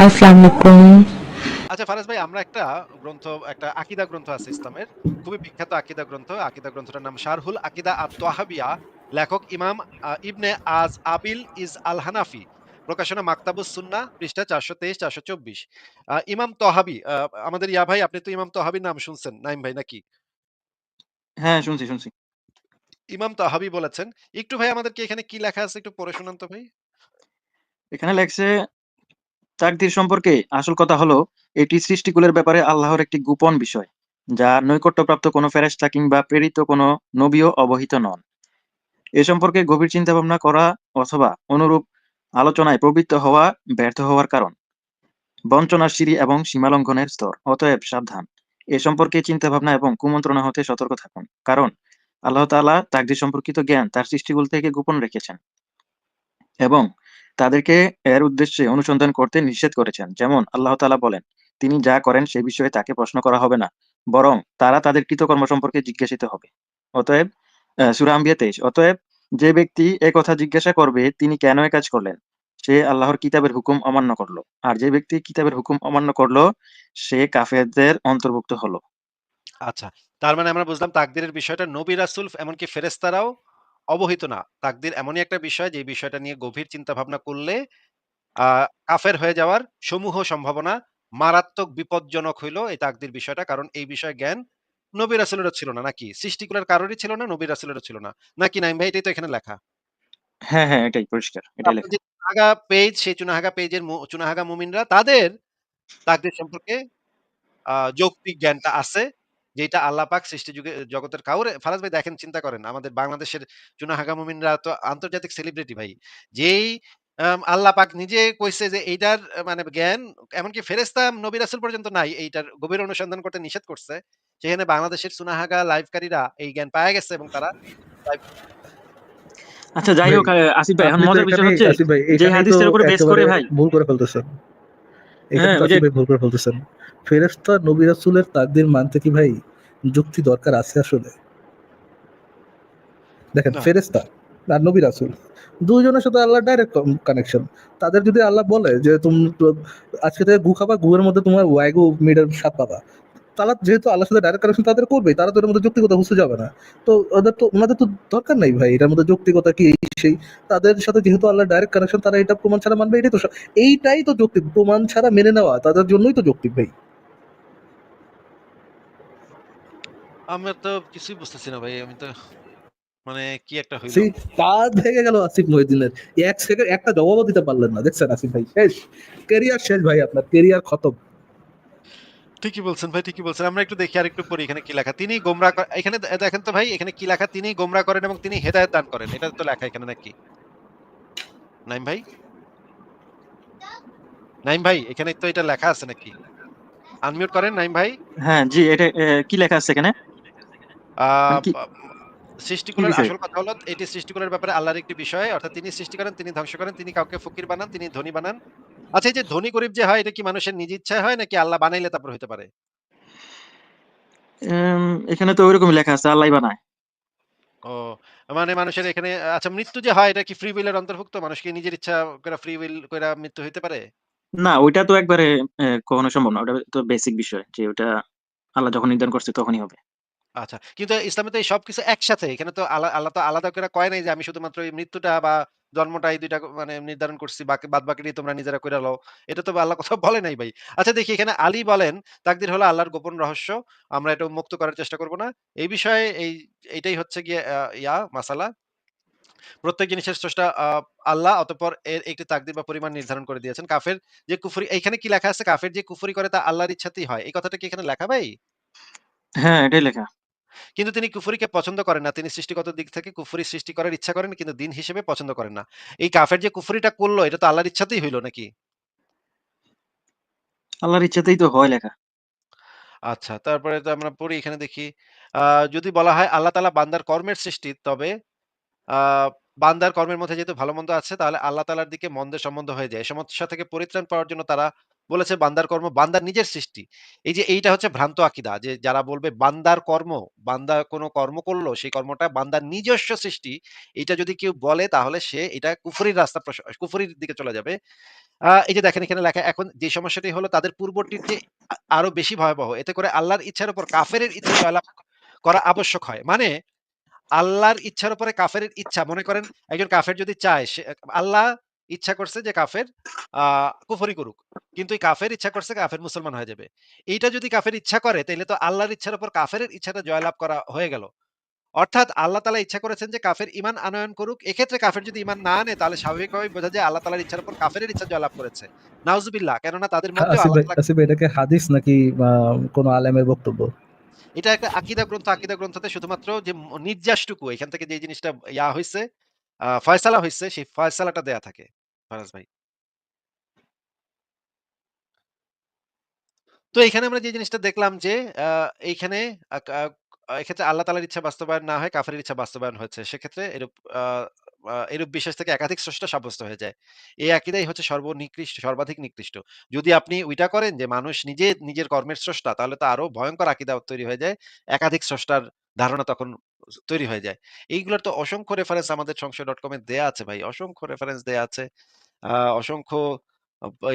আসসালামু আলাইকুম। আচ্ছা ফারাজ ভাই, আমরা গ্রন্থ একটা আকীদা গ্রন্থ আছে ইসলামের, খুবই বিখ্যাত আকীদা গ্রন্থ। আকীদা গ্রন্থটার নাম শারহুল আকীদা আত-তাহাবিয়া। লেখক ইমাম ইবনে আজ আবিল ইজ আল হানাফি। প্রকাশনা মাকতাবুস সুন্নাহ, পৃষ্ঠা 423-424। ইমাম তহাবি, আমাদের ইয়া ভাই, আপনি তো ইমাম তহাবির নাম শুনছেন নাইম ভাই নাকি? হ্যাঁ, শুনছি। ইমাম তহাবি বলেছেন, একটু ভাই আমাদেরকে এখানে কি লেখা আছে একটু পড়ে শোনান তো ভাই। এখানে লেখছে তাকদীর সম্পর্কে আসল কথা হলো এটি সৃষ্টিকুলের ব্যাপারে আল্লাহর একটি গোপন বিষয়, যা নৈকট্যপ্রাপ্ত কোনো ফেরেশতা কিংবা প্রেরিত কোনো নবীও অবহিত নন। এ সম্পর্কে গভীর চিন্তাভাবনা করা অথবা অনুরূপ আলোচনায় প্রবৃত্ত হওয়া ব্যর্থ হওয়ার কারণ বঞ্চনার সিঁড়ি এবং সীমালঙ্ঘনের স্তর। অতএব সাবধান। এ সম্পর্কে চিন্তাভাবনা এবং কুমন্ত্রণা হতে সতর্ক থাকুন। কারণ আল্লাহ তাআলা তাকদীর সম্পর্কিত জ্ঞান তার সৃষ্টিকুল থেকে গোপন রেখেছেন এবং তাদেরকে এর উদ্দেশ্যে অনুসন্ধান করতে নিষেধ করেছেন। যেমন আল্লাহ তাআলা বলেন, তিনি যা করেন সে বিষয়ে তাকে প্রশ্ন করা হবে না, বরং তারা তাদের কৃতকর্ম সম্পর্কে জিজ্ঞাসিত হবে। অতএব সূরা আম্বিয়া 23। অতএব যে ব্যক্তি একথা জিজ্ঞাসা করবে তিনি কেন এ কাজ করলেন, সে আল্লাহর কিতাবের হুকুম অমান্য করল। আর যে ব্যক্তি কিতাবের হুকুম অমান্য করল সে কাফেরদের অন্তর্ভুক্ত হলো। আচ্ছা, তার মানে আমরা বুঝলাম তাকদীরের বিষয়টা নবী রাসূল এমনকি ফেরেশতারাও অবহিত না। তাকদীর এমনই একটা বিষয় যে বিষয়টা নিয়ে গভীর চিন্তা ভাবনা করলে আ কাফের হয়ে যাওয়ার সমূহ সম্ভাবনা, মারাত্মক বিপজ্জনক হইল এই তাকদীর বিষয়টা। কারণ এই বিষয়ে জ্ঞান নবী রাসূলেরও ছিল না নাকি? সৃষ্টিকুলের কারোরই ছিল না, নবী রাসূলেরও ছিল না। নাকি নাঈম ভাই? এটাই তো এখানে লেখা। হ্যাঁ, এটাই পরিষ্কার। এটাই আপনার লেখা। যে চুনাহাগা পেজ, সেই চুনাহাগা পেজের চুনাহাগা মুমিনরা তাদের তাকদীর সম্পর্কে যৌক্তিক জ্ঞানটা আছে, যেটা আল্লাহ পাক সৃষ্টি যুগে জগতের কাউরে ফারাজ ভাই দেখেন, চিন্তা করেন আমাদের বাংলাদেশের চুনাহাগা মুমিনরা তো আন্তর্জাতিক সেলিব্রিটি ভাই। যেই আল্লাহ পাক নিজে কইছে যে এইটার মানে জ্ঞান এমনকি ফেরেশতা নবী রাসূল পর্যন্ত নাই, এইটার গভীর অনুসন্ধান করতে নিষেধ করছে। সেখানে বাংলাদেশের চুনাহাগা লাইভকারীরা এই জ্ঞান পায়া গেছে এবং তারা লাইভ। আচ্ছা, যাই ভাই, হোক, আসিফ ভাই, এখন আপনি তো মজার বিষয় এখানে হচ্ছে আসিফ ভাই যে এখানেই তো হাদিসটার উপরে বেস একেবারে করে ভাই। ভুল করে ফেলতেছেন। এখানে হ্যাঁ, তো ওই যে আসিফ ভাই ভুল করে ফেলতেছেন। ফেরেশতা নবী রাসূলের তাকদীর মানতে কি ভাই যুক্তি দরকার আছে আসলে? দেখেন, না, ফেরেশতা আর নবী রাসূল দুইজনের সাথে আল্লাহর ডাইরেক্ট কানেকশন। তাদের যদি আল্লাহ বলে যে আজকে থেকে গু খাবা, গুয়ের মধ্যে তোমার ওয়াইগু মিডের স্বাদ পাবা, তারা যেহেতু আল্লাহর সাথে ডাইরেক্ট কানেকশন তাদের করবেই, তারা তো এর মধ্যে যৌক্তিকতা বুঝতে যাবে না। তো ওনাদের তো দরকার নাই ভাই এটার মধ্যে যৌক্তিকতা কি এই সেই। তাদের সাথে যেহেতু আল্লাহর ডাইরেক্ট কানেকশন, তারা এটা প্রমাণ ছাড়া মানবে, এটাই তো এইটাই তো যৌক্তিক। প্রমাণ ছাড়া মেনে নেওয়া তাদের জন্যই তো যৌক্তিক ভাই। আমরা তো কিছুই বুঝতেছি না ভাই। আমি তো মানে কি একটা হইল। সেই কাজ ভেঙে গেল আসিফ মহিউদ্দিনের। এক সেকেন্ড একটা জবাবও দিতে পারলেন না, দেখছেন আসিফ ভাই? শেষ, কেরিয়ার শেষ ভাই, আপনার কেরিয়ার খতম। ঠিকই বলছেন ভাই, ঠিকই বলছেন। আমরা একটু দেখি আরেকটু পড়ি এখানে কি লেখা। তিনি গোমরাহ এখানে দেখেন তো ভাই, এখানে কি লেখা? তিনি গোমরাহ করেন এবং তিনি হেদায়েত দান করেন। এটা তো লেখা এখানে নাকি? নাঈম ভাই? নাঈম ভাই, এখানে তো এটা লেখা আছে নাকি? আনমিউট করেন নাঈম ভাই। হ্যাঁ, জি, এটা কি লেখা আছে এখানে? আ মানে কি, পা কি সৃষ্টিকুলের বিষয়? আসল কথা হলো এটি সৃষ্টিকুলের ব্যাপারে আল্লাহর একটি বিষয়। অর্থাৎ তিনি সৃষ্টি করেন, তিনি ধ্বংস করেন, তিনি কাউকে ফকির বানান, তিনি ধনী বানান। আচ্ছা, এই যে ধনী গরিব যে হয় এটা কি মানুষের নিজ ইচ্ছায় হয় নাকি আল্লাহ বানাইলে তারপর হইতে পারে? এখানে তো ওইরকমই লেখা আছে, আল্লাহই বানায়। ও, মানে মানুষের এখানে আচ্ছা, মৃত্যু যে হয় এটা কি ফ্রি উইল এর অন্তর্ভুক্ত? মানুষ কি নিজের ইচ্ছা করে ফ্রি উইল কইরা মৃত্যু হইতে পারে? না, ওইটা তো একবারে কখনো সম্ভব না। ওটা তো বেসিক বিষয় যে ওটা আল্লাহ যখন নির্ধারণ করছে তখনই হবে। আচ্ছা। কিন্তু ইসলামে তো এই সবকিছু একসাথে। এখানে তো আল্লাহ তো আলাদা করে কয় নাই যে আমি শুধুমাত্র এই মৃত্যুটা বা জন্মটা এই ২ টা মানে নির্ধারণ করছি। বাদবাকিটি তোমরা নিজেরা কইরা লও। এটা তো আল্লাহ কোথাও বলে নাই ভাই। আচ্ছা দেখি এখানে আলী বলেন, তাকদীর হলো আল্লাহর গোপন রহস্য। আমরা এটা উন্মুক্ত করার চেষ্টা করব না। এই বিষয়ে এইটাই হচ্ছে গিয়ে মাসালা। প্রত্যেক জিনিসের স্রষ্টা আল্লাহ, অতঃপর এর একটি তাকদীর বা পরিমাণ নির্ধারণ করে দিয়েছেন। কাফের যে কুফরি, এইখানে কি লেখা আছে? কাফের যে কুফরি করে তা আল্লাহর ইচ্ছাতেই হয়। এই কথাটা কি এখানে লেখা ভাই? হ্যাঁ, এটাই লেখা। কিন্তু তিনি কুফরিকে পছন্দ করেন না। তিনি সৃষ্টিগত দিক থেকে কুফরি সৃষ্টি করার ইচ্ছা করেন কিন্তু দিন হিসেবে পছন্দ করেন না। এই কাফের যে কুফরিটা করল এটা তো আল্লাহর ইচ্ছাতেই হইল নাকি? আল্লাহর ইচ্ছাতেই তো হয় লেখা। আচ্ছা, তারপরে তো আমরা পড়ি এখানে দেখি আ যদি বলা হয় আল্লাহ তাআলা বান্দার কর্মের সৃষ্টি, তবে আ বান্দার কর্মের মধ্যে যেহেতু ভালো-মন্দ আছে তাহলে আল্লাহ তাআলার দিকে মন্দের সম্বন্ধ হয়ে যায়। এই সমস্যা থেকে পরিত্রাণ পাওয়ার জন্য তারা বলেছে বান্দার কর্ম বান্দার নিজের সৃষ্টি। এই যে এইটা হচ্ছে ভ্রান্ত আকীদা যে যারা বলবে বান্দার কর্ম, বান্দা কোনো কর্ম করলো সেই কর্মটা বান্দার নিজস্ব সৃষ্টি। এইটা যদি কেউ বলে তাহলে সে এটা কুফরির রাস্তা কুফরির দিকে চলে যাবে। এই যে দেখেন এখানে লেখা এখন যে সমস্যাটি হলো তাদের পূর্বটির চেয়ে আরো বেশি ভয়াবহ। এতে করে আল্লাহর ইচ্ছার উপর কাফেরের ইচ্ছা জয়লাভ করা আবশ্যক হয়। মানে আল্লাহর ইচ্ছার উপরে কাফেরের ইচ্ছা মনে করেন একজন কাফের যদি চায় সে আল্লাহ ইচ্ছা করছে যে কাফের কুফরি করুক। কিন্তু এই কাফের ইচ্ছা করছে কাফের মুসলমান হয়ে যাবে। এইটা যদি কাফের ইচ্ছা করে তাইলে তো আল্লাহর ইচ্ছার উপর কাফেরের ইচ্ছাটা জয়লাভ করা হয়ে গেল। অর্থাৎ আল্লাহ তাআলা ইচ্ছা করেছেন যে কাফের ঈমান আনয়ন করুক। এক্ষেত্রে কাফের যদি ঈমান না আনে তাহলে স্বাভাবিকভাবেই বোঝা যায় আল্লাহ তাআলার ইচ্ছার উপর কাফেরের ইচ্ছা জয়লাভ করেছে। নাউজুবিল্লাহ কেননা তাদের মধ্যেও আল্লাহ তাআলা আসিফ ভাই, এটা কি হাদিস নাকি কোনো আলেমের বক্তব্য? এটা একটা আকীদা গ্রন্থ। আকীদা গ্রন্থতে শুধুমাত্র যে নির্যাসটুকু এখান থেকে যে জিনিসটা হইছে ফয়সালা হইছে সেই ফয়সালাটা দেয়া থাকে। ফারাজ ভাই। তো এখানে আমরা যে জিনিসটা দেখলাম যে আ এইখানে আ কা এক্ষেত্রে আল্লাহ তাআলার ইচ্ছা বাস্তবায়ন না হয় কাফেরের ইচ্ছা বাস্তবায়ন হয়েছে। সেক্ষেত্রে এরূপ আ আ এরূপ বিশ্বাস থেকে একাধিক স্রষ্টা সাব্যস্ত হয়ে যায়। এই আকীদাই হচ্ছে সর্বাধিক নিকৃষ্ট। যদি আপনি ওইটা করেন যে মানুষ নিজে নিজের কর্মের স্রষ্টা তাহলে তো আরো ভয়ংকর আকীদা তৈরি হয়ে যায়। একাধিক স্রষ্টার ধারণা তখন তৈরি হয়ে যায়। এইগুলোর তো অসংখ্য রেফারেন্স আমাদের সংশয়.com এ দেয়া আছে ভাই। অসংখ্য রেফারেন্স দেয়া আছে। অসংখ্য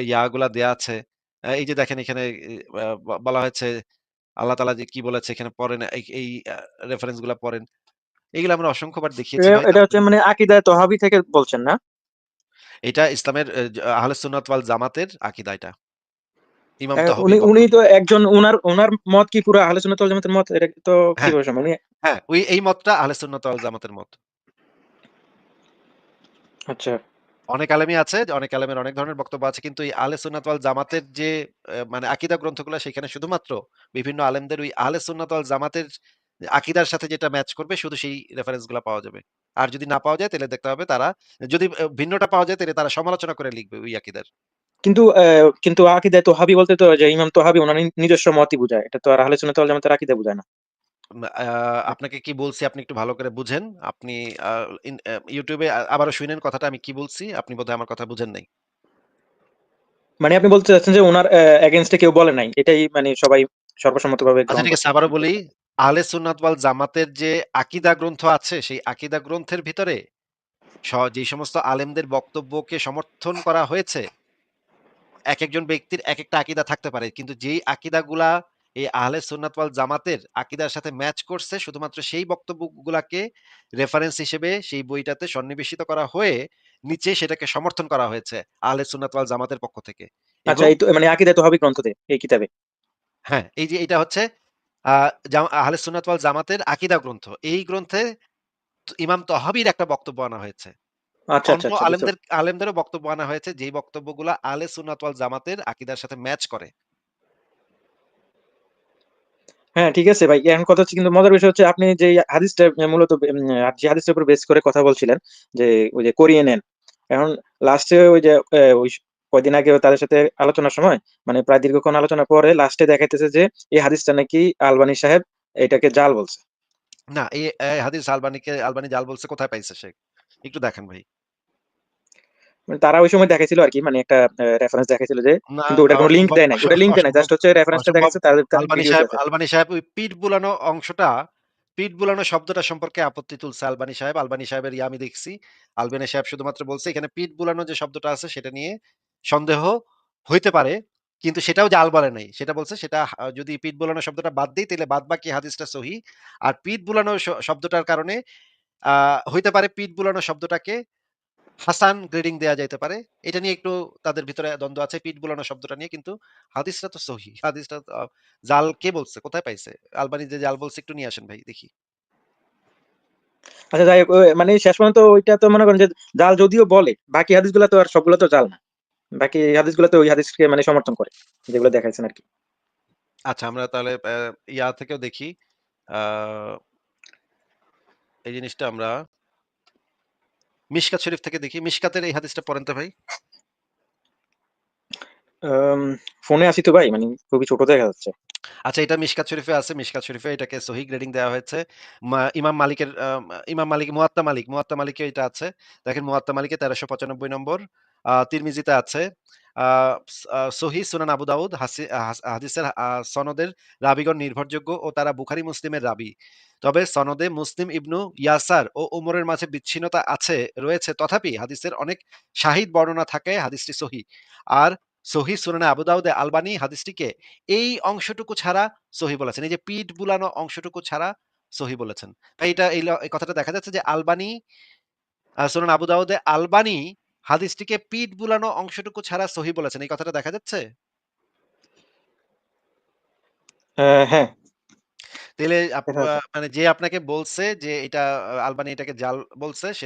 ইয়াগুলা দেয়া আছে। এই যে দেখেন এখানে বলা হয়েছে আল্লাহ তাআলা যে কি বলেছে এখানে পড়েন এই রেফারেন্স গুলা পড়েন। এগুলো আমরা অসংখ্যবার দেখিয়েছি ভাই। এটা হচ্ছে মানে আকিদায়ে তহাবি থেকে বলছেন না? এটা ইসলামের আহলে সুন্নাত ওয়াল জামাতের আকীদা এটা। ইমাম উনি তাহবীর উনি বক্তব্য। তো একজন, উনার মত কি পুরা আহলে সুন্নাত ওয়াল জামাতের মত? এটা তো হ্যাঁ, কিভাবে সম্ভব? হ্যাঁ, এই মতটা আহলে সুন্নাত ওয়াল জামাতের মত। আচ্ছা। অনেক আলেমই আছে, অনেক আলেমের অনেক ধরনের বক্তব্য আছে। কিন্তু এই আহলে সুন্নাত ওয়াল জামাতের যে মানে আকীদা গ্রন্থগুলা সেখানে শুধুমাত্র বিভিন্ন আলেমদের ওই আহলে সুন্নাত ওয়াল জামাতের আকীদার সাথে যেটা ম্যাচ করবে শুধু সেই রেফারেন্স গুলা পাওয়া যাবে। আর যদি না পাওয়া যায় তাহলে দেখতে হবে তারা যদি ভিন্নটা পাওয়া যায় তাহলে তারা সমালোচনা করে লিখবে ওই আকীদার। কিন্তু আকিদায়ে তহাবি বলতে তো যে ইমাম তহাবি উনার নিজস্ব মতই বুঝায়। এটা তো আর আহলে সুন্নাত ওয়াল জামাতের আকিদা বুঝায় না। আপনাকে কি বলছি আপনি একটু ভালো করে বুঝেন। আপনি আ YouTube এ আবারও শুনেন কথাটা আমি কি বলছি। আপনি বোধহয় আমার কথা বুঝেন নাই। মানে আপনি বলতে চাচ্ছেন যে উনার এগেইনস্ট এ কেউ বলে নাই। এটাই মানে সবাই সর্বসম্মতভাবে আচ্ছা গ্রহণ ঠিক আছে করছে। আবারও বলি। আহলে সুন্নাত ওয়াল জামাতের যে আকীদা গ্রন্থ আছে সেই আকীদা গ্রন্থের ভিতরে যেই সমস্ত আলেমদের বক্তব্যকে সমর্থন করা হয়েছে, একেকজন ব্যক্তির একেকটা আকীদা থাকতে পারে। কিন্তু যেই আকীদাগুলা এই আহলে সুন্নাত ওয়াল জামাতের আকীদার সাথে ম্যাচ করছে শুধুমাত্র সেই বক্তব্যগুলাকে রেফারেন্স হিসেবে সেই বইটাতে সন্নিবেশিত করা হয়ে নিচে সেটাকে সমর্থন করা হয়েছে আহলে সুন্নাত ওয়াল জামাতের পক্ষ থেকে। আচ্ছা, এবং এই তো মানে আকিদায়ে তহাবি গ্রন্থতে, এই কিতাবে। হ্যাঁ, এই যে এটা হচ্ছে আ আহলে সুন্নাত ওয়াল জামাতের আকীদা গ্রন্থ। এই গ্রন্থে ইমাম তহাবীর একটা বক্তব্য আনা হয়েছে। আচ্ছা, আচ্ছা, অন্য আচ্ছা, বুঝতে পারছি। আলেমদেরও বক্তব্য আনা হয়েছে যেই বক্তব্যগুলা আহলে সুন্নাত ওয়াল জামাতের আকীদার সাথে ম্যাচ করে। হ্যাঁ, ঠিক আছে ভাই। এখন কথা হচ্ছে, কিন্তু মজার বিষয় হচ্ছে আপনি যে হাদিসটা মূলত যে হাদিসটার উপর বেস করে কথা বলছিলেন যে ওই যে করিয়ে নেন। এখন লাস্টে ওই যে ওই কয়দিন আগে তাদের সাথে আলোচনার সময় মানে প্রায় দীর্ঘক্ষণ আলোচনার পরে লাস্টে দেখাইতেছে যে এই হাদিসটা নাকি আলবানী সাহেব এটাকে জাল বলছে। না, এই হাদিস আলবানী জাল বলছে কোথায় পাইছে সে? একটু দেখেন ভাই। মানে তারা ওই সময় দেখাইছিল আরকি, মানে একটা রেফারেন্স দেখাইছিল যে, না কিন্তু ওটার কোন লিঙ্ক অসম্ভব দেয় নাই। ওটা লিঙ্ক দেয় নাই। অসম্ভব জাস্ট হচ্ছে রেফারেন্সটা অসম্ভব। দেখাইছে, তার ভিডিওতে আছে। আলবানী সাহেব ওই পিঠ বুলানো অংশটা, পিঠ বুলানো শব্দটা সম্পর্কে আপত্তি তুলছে আলবানী সাহেব। আলবানী সাহেবের আমি দেখছি। আলবানী সাহেব শুধুমাত্র বলছে এখানে পিঠ বুলানো যে শব্দটা আছে সেটা নিয়ে সন্দেহ হইতে পারে। কিন্তু সেটাও জাল বলে নাই। সেটা বলছে সেটা যদি পিঠ বুলানো শব্দটা বাদ দেই তাহলে বাদবাকি হাদিসটা সহিহ। আর পিঠ বুলানো শব্দটার কারণে আ হইতে পারে পিঠ বুলানো শব্দটাকে হাসান গ্রেডিং দেয়া যাইতে পারে। এটা নিয়ে একটু তাদের ভিতরে দ্বন্দ্ব আছে পিঠ বুলানো শব্দটা নিয়ে। কিন্তু হাদিসটা তো সহিহ। হাদিসটা জাল কে বলছে? কোথায় পাইছে? আলবানী যে জাল বলছে একটু নিয়ে আসেন ভাই দেখি। আচ্ছা, যাই হোক, মানে শেষ পর্যন্ত ওইটা তো মনে করেন যে জাল যদিও বলে, বাকি হাদিসগুলা তো আর সবগুলা তো জাল না। বাকি হাদিসগুলা তো ওই হাদিসকে মানে সমর্থন করে, যেগুলো দেখাইছেন আরকি। আচ্ছা আমরা তাহলে ইয়া থেকেও দেখি। আ এই জিনিসটা আমরা মিশকাত শরীফ থেকে দেখি। মিশকাতের এই হাদিসটা পড়েন তো ভাই। আম ফোনে আছি তো ভাই, মানে খুবই ছোট দেখা যাচ্ছে। আচ্ছা এটা মিশকাত শরীফে আছে। মিশকাত শরীফে এটাকে সহিহ গ্রেডিং দেওয়া হয়েছে। ইমাম মালিকের মুয়াত্তা মালিকে এটা আছে। দেখেন মুয়াত্তা মালিকে ১৩৯৫ নম্বর। তিরমিজিতে আছে। সহিহ সুনান আবু দাউদ হাদিসের সনদের রাবীগণ নির্ভরযোগ্য ও তারা বুখারী মুসলিমের রাবী। তবে সনদে মুসলিম ইবনু ইয়াসার ও উমরের মাঝে বিচ্ছিন্নতা রয়েছে, তথাপি হাদিসের অনেক শাহিদ বর্ণনা থাকে হাদিসটি সহিহ। আর সহিহ সুনানে আবু দাউদে আলবানী হাদিসটিকে এই অংশটুকু ছাড়া সহিহ বলেছেন। এই যে পিঠ বুলানো অংশটুকু ছাড়া সহিহ বলেছেন। তাই এই কথাটা দেখা যাচ্ছে যে আলবানী সুনান আবু দাউদে আলবানী হাদিসটিকে পিঠ বুলানো অংশটুকু ছাড়া সহিহ বলেছেন। এই কথাটা দেখা যাচ্ছে? হ্যাঁ, তাইলে দেখা যাচ্ছে। মানে যে আপনাকে বলছে যে এটা আলবানী এটাকে জাল বলছে, সে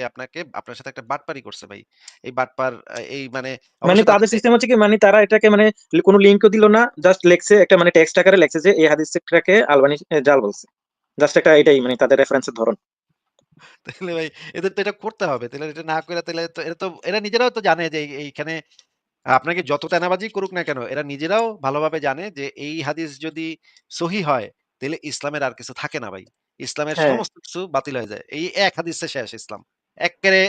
আপনার সাথে একটা বাটপারি করছে ভাই। এই বাটপার এই মানে মানে অবশ্য তাদের সিস্টেম হচ্ছে কি, মানে তারা এটাকে মানে কোনো লিঙ্কও দিল না, জাস্ট লেখছে একটা মানে টেক্সট আকারে লেখছে যে এই হাদিসটাকে আলবানি জাল বলছে। জাস্ট একটা এটাই মানে তাদের রেফারেন্সের ধরন। তাহলে ভাই এদের তো এটা করতে হবে। তাহলে এটা না করে তাহলে তো এরা নিজেরাও তো জানে যে এইখানে আপনাকে যত তেনাবাজি করুক না কেন, এরা নিজেরাও ভালোভাবে জানে যে এই হাদিস যদি সহিহ হয়, তাহলে ইসলামের আর কিছু থাকে না ভাই। ইসলামের হ্যাঁ, সমস্ত কিছু বাতিল হয়ে যায়। এই এক হাদিসে শেষ ইসলাম। এক্কেরে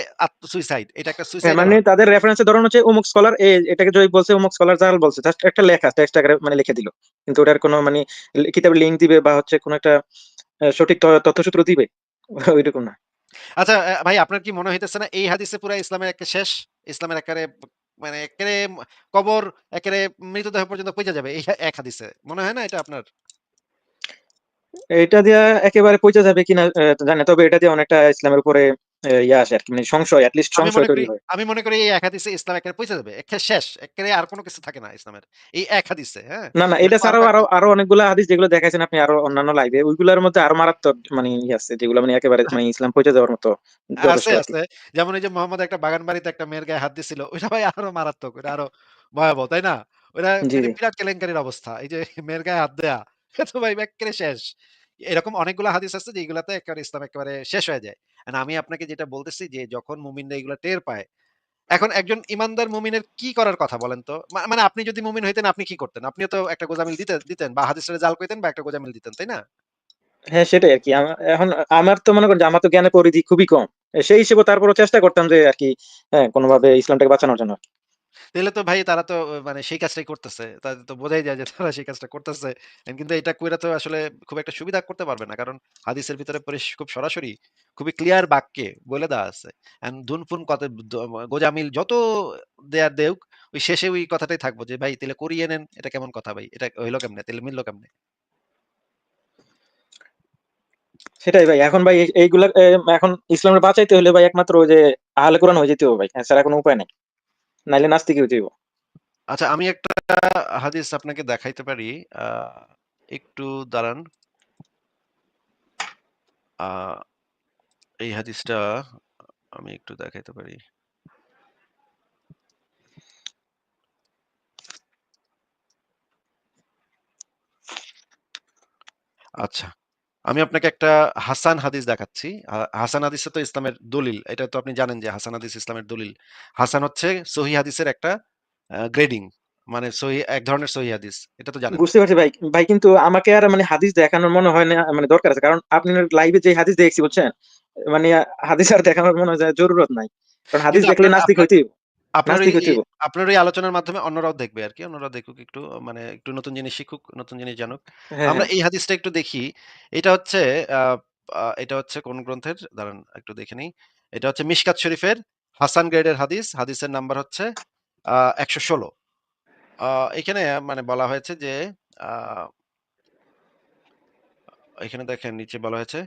সুইসাইড। এটা একটা হ্যাঁ, সুইসাইডাল মানে হাদিস। তাদের রেফারেন্সের ধরন হচ্ছে অমুক স্কলার এটাকে যদি বলছে অমুক স্কলার জাল বলছে, জাস্ট একটা লেখা টেক্সট আকারে মানে লিখে দিল, কিন্তু ওটার কোনো মানে কিতাবের লিঙ্ক দিবে বা হচ্ছে কোনো একটা সঠিক তথ্যসূত্র দিবে ওইরকম না। আচ্ছা ভাই আপনার কি মনে হইতেছে না এই হাদিসে পুরা ইসলামের একে শেষ? ইসলামের একেবারে মানে এক্কেরে কবর একেবারে মৃতদেহ পর্যন্ত পইচা যাবে এই এক হাদিসে। মনে হয় না এটা আপনার? এটা দিয়া একেবারে পৌঁছে যাবে কিনা জানি না, তবে এটা দিয়ে অনেকটা ইসলামের উপরে ইয়ে আসে আর কি, মানে সংশয়, অ্যাটলিস্ট সংশয় তৈরি হয়। আমি মনে করি এই এক হাদিসে ইসলাম একেবারে পইচা যাবে। এক্কে শেষ। এক্কেরে আর কোন কিছু থাকে না ইসলামের। এই এক হাদিসে, হ্যাঁ? না, না, এটা এরকম আরো ছাড়াও আরো কয়েকটা আরো অনেকগুলা হাদিস যেগুলো দেখাইছেন আপনি আরো অন্যান্য লাইভে, ওইগুলোর মধ্যে আরো মারাত্মক মানে ইয়ে আছে যেগুলো মানে একেবারে মানে ইসলাম পৌঁছে যাওয়ার মতো আছে, যথেষ্ট আর কি। আছে। যেমন এই যে মোহাম্মদ একটা বাগান বাড়িতে একটা মেয়ের গায়ে হাত দিছিল। ওইটা ভাই আরো মারাত্মক। ওইটা আরো ভয়াবহ, তাই না? ওইটা জি, মানে জি। বিরাট কেলেঙ্কারির অবস্থা। এই যে মেয়ের গায়ে হাত দেয়া। এ তো ভাই এক্কেরে শেষ। এরকম অনেকগুলো হাদিস আছে যেগুলাতে একেবারে ইসলাম একেবারে শেষ হয়ে যায়। আমি আপনাকে যেটা বলতেছি যে যখন মুমিনরা এগুলা টের পায়, এখন একজন ইমানদার মুমিনের কি করার কথা বলেন তো? মানে আপনি যদি মুমিন হইতেন আপনি কি করতেন? আপনিও তো একটা গোঁজামিল দিতেন বা হাদিসের জাল কইতেন বা একটা গোঁজামিল দিতেন, তাই না? হ্যাঁ, সেটাই আরকি। এখন আমার তো মনে করেন যে আমার তো জ্ঞানের পরিধি খুবই কম। সেই হিসেবে তারপরেও চেষ্টা করতাম যে আরকি হ্যাঁ, কোনভাবে ইসলামটাকে বাঁচানোর জন্য আরকি। তাইলে তো ভাই তারা তো মানে সেই কাজটাই করতেছে। তাদের তো বোঝাই যায় যে তারা সেই কাজটা করতেছে। কিন্তু এটা কইরা তো আসলে খুব একটা সুবিধা করতে পারবে না। কারণ হাদিসের ভিতরে খুব সরাসরি খুবই ক্লিয়ার বাক্যে বলে দেওয়া আছে। দুনফুন কত গোঁজামিল যত দেউক, ওই শেষে ওই কথাটাই থাকবো যে ভাই তাইলে করিয়ে নেন। এটা কেমন কথা ভাই? এটা হইলো কেমনে? তাইলে মিলল কেমনে? সেটাই ভাই। এখন ভাই এইগুলা এখন ইসলামকে বাঁচাইতে হলে ভাই একমাত্র ওই যে আহলে কোরআন হয়ে যেতে হবে ভাই। এছাড়া কোনো উপায় নাই। নাইলে নাস্তিক হইতে হইব। আচ্ছা আমি একটা হাদিস আপনাকে দেখাইতে পারি। আ একটু দাঁড়ান। আ এই হাদিসটা আমি একটু দেখাইতে পারি। আচ্ছা। আমি আপনাকে একটা হাসান হাদিস দেখাচ্ছি। হাসান হাদিসে তো ইসলামের দলিল। এটা তো আপনি জানেন যে হাসান হাদিস ইসলামের দলিল। হাসান হচ্ছে সহিহ হাদিসের একটা গ্রেডিং। মানে এক ধরনের সহিহ হাদিস। এটা তো জানেন। বুঝতে পারছি ভাই। ভাই কিন্তু আমাকে আর মানে হাদিস দেখানোর মনে হয় না মানে দরকার আছে। কারণ আপনার লাইভে যে হাদিস দেখছি বুঝছেন? মানে হাদিস আর দেখানোর মনে হয় যে জরুরত নাই। কারণ হাদিস কিন্তু দেখলে নাস্তিক হইতেই হইব। আপনার নাস্তিক হইতেই হইব। আপনার ওই আলোচনার মাধ্যমে অন্যরাও দেখবে আরকি। অন্যরাও দেখুক একটু মানে একটু নতুন জিনিস শিখুক, নতুন জিনিস জানুক। হ্যাঁ, আমরা হ্যাঁ। এই হাদিসটা একটু দেখি। এটা হচ্ছে আ আ এটা হচ্ছে কোন গ্রন্থের? দাঁড়ান একটু দেখে নেই। এটা হচ্ছে মিশকাত শরীফের হাসান গ্রেডের হাদিস। হাদিসের নাম্বার হচ্ছে ১১৬। আ এখানে মানে বলা হয়েছে যে আ এখানে দেখেন নিচে বলা হয়েছে,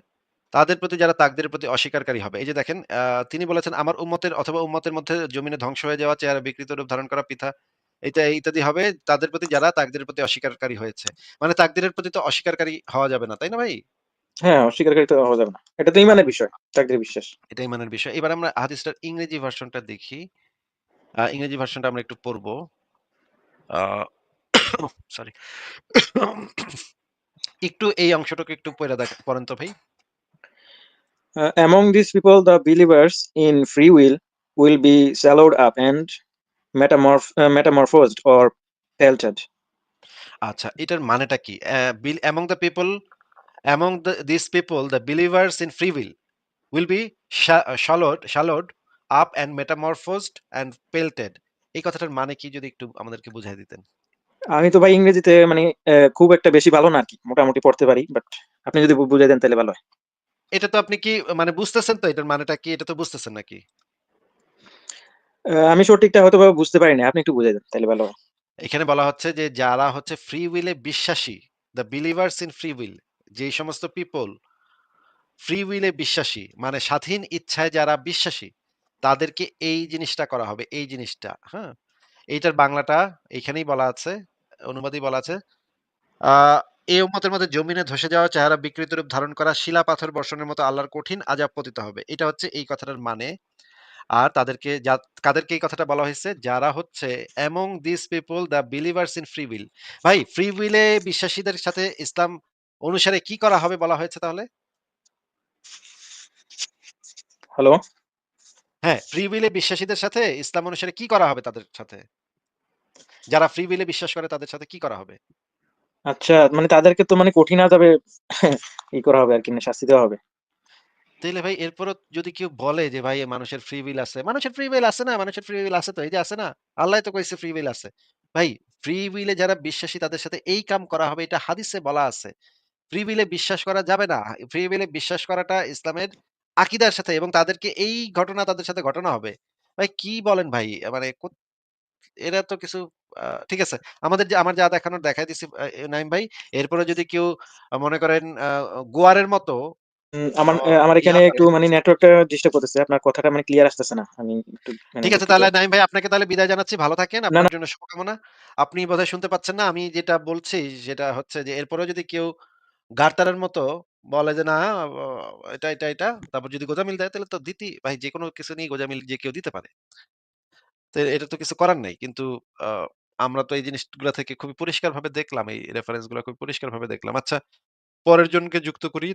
তাদের প্রতি যারা তাকদীরের প্রতি অস্বীকারী হবে। এই যে দেখেন তিনি বলেছেন, আমার উম্মতের অথবা উম্মতের মধ্যে জমিনে ধ্বংস হয়ে যাওয়া, চেহারা বিকৃত রূপ ধারণ করা ইত্যাদি হবে তাদের প্রতি যারা তাকদীরের প্রতি অস্বীকারী হয়েছে। মানে তাকদীরের প্রতি তো অস্বীকারী হওয়া যাবে না, তাই না ভাই? হ্যাঁ, অস্বীকারী তো হওয়া যাবে না। এটা তো আ ঈমানের বিষয়। তাকদীর বিশ্বাস। এটাই মানের বিষয়। এবার আমরা হাদিসটার ইংরেজি ভার্সনটা দেখি। ইংরেজি ভার্সনটা আমরা একটু পড়ব। আ সরি। একটু এই অংশটুকু একটু পড়েন তো ভাই। Among these people, the believers in free will be swallowed up and metamorphosed or pelted. আচ্ছা, এটার মানেটা কি? Among these people, the believers in free will be shallowed up and metamorphosed and pelted. এই কথাটার মানে কি যদি একটু আমাদেরকে বুঝায় দিতেন? আমি তো ভাই ইংরেজিতে মানে খুব একটা বেশি ভালো না আরকি। মোটামুটি পড়তে পারি। বাট আপনি যদি বুঝাই দেন তাহলে ভালো হয়। এটা তো আপনি কি মানে বুঝতেছেন তো এটার মানেটা কি? এটা তো বুঝতেছেন নাকি? আমি সঠিকটা হয়তোবা বুঝতে পারি নাই। আপনি একটু বুঝাই দেন তাইলে ভালো হয়। এখানে বলা হচ্ছে যে যারা হচ্ছে ফ্রি উইলে বিশ্বাসী, the believers in free will, যেই সমস্ত পিপল ফ্রি উইলে বিশ্বাসী মানে স্বাধীন ইচ্ছায় যারা বিশ্বাসী, তাদেরকে এই জিনিসটা করা হবে, এই জিনিসটা, হ্যাঁ? এইটার বাংলাটা এইখানেই বলা আছে, অনুবাদেই বলা আছে। আ এই উম্মতের মধ্যে জমিনে ধসে যাওয়া চেহারা বিকৃত রূপ ধারণ করা শিলা পাথর বর্ষণের মতো আল্লাহর কঠিন আযাব পতিত হবে। এটা হচ্ছে এই কথাটার মানে। আর তাদেরকে কাদেরকে এই কথাটা বলা হয়েছে? যারা হচ্ছে among these people the believers in free will। ভাই ফ্রি উইলে বিশ্বাসীদের সাথে ইসলাম অনুসারে কি করা হবে বলা হয়েছে তাহলে? হ্যালো? হ্যাঁ, ফ্রি উইলে বিশ্বাসীদের সাথে ইসলাম অনুসারে কি করা হবে তাদের সাথে? যারা ফ্রি উইলে বিশ্বাস করে তাদের সাথে কি করা হবে? আচ্ছা মানে তাদেরকে তো মানে কঠিন আযাবে ই করা হবে আরকি, মানে শাস্তি দেওয়া হবে। তাইলে ভাই এরপরও যদি কেউ বলে যে ভাই মানুষের ফ্রি উইল আছে, মানুষের ফ্রি উইল আছে না, মানুষের ফ্রি উইল আছে তো, এই যে আছে না, আল্লাহ তো কইছে ফ্রি উইল আছে। ভাই ফ্রি উইলে যারা বিশ্বাসী তাদের সাথে এই কাম করা হবে, এটা হাদিসে বলা আছে। ফ্রি উইলে বিশ্বাস করা যাবে না। ফ্রি উইলে বিশ্বাস করাটা ইসলামের আকীদার সাথে, এবং তাদেরকে এই ঘটনা তাদের সাথে ঘটানো হবে। ভাই কি বলেন ভাই? মানে এরা তো কিছু ঠিক আছে। আমার যা দেখানোর দেখাই দিছি নাঈম ভাই। এরপরে যদি কেউ মনে করেন গোয়ারের মতো আমার অ আমার এখানে ইয়া করে। একটু মানে নেটওয়ার্কটা ডিস্টার্ব করতেছে। আপনার কথাটা মানে ক্লিয়ার আসতেছে না। আমি একটু মানে ঠিক আছে দুঃখিত। তাহলে নাঈম ভাই, আপনাকে তাহলে বিদায় জানাচ্ছি। ভালো থাকেন। না, আপনার না। জন্য শুভকামনা। আপনি বোধহয় শুনতে পাচ্ছেন না। আমি যেটা বলছি সেটা হচ্ছে যে এরপরেও যদি কেউ গারতারের মতো বলে যে না এটা তারপর যদি গোঁজামিল দেয় তাহলে তো ভাই যেকোনো কিছু নিয়ে গোঁজামিল যে কেউ দিতে পারে। তো এটা তো কিছু করার নাই। কিন্তু আ আমরা তো এই জিনিসগুলা থেকে খুবই পরিষ্কারভাবে দেখলাম, এই রেফারেন্স গুলা খুবই পরিষ্কারভাবে দেখলাম। আচ্ছা, পরের জনকে যুক্ত করি।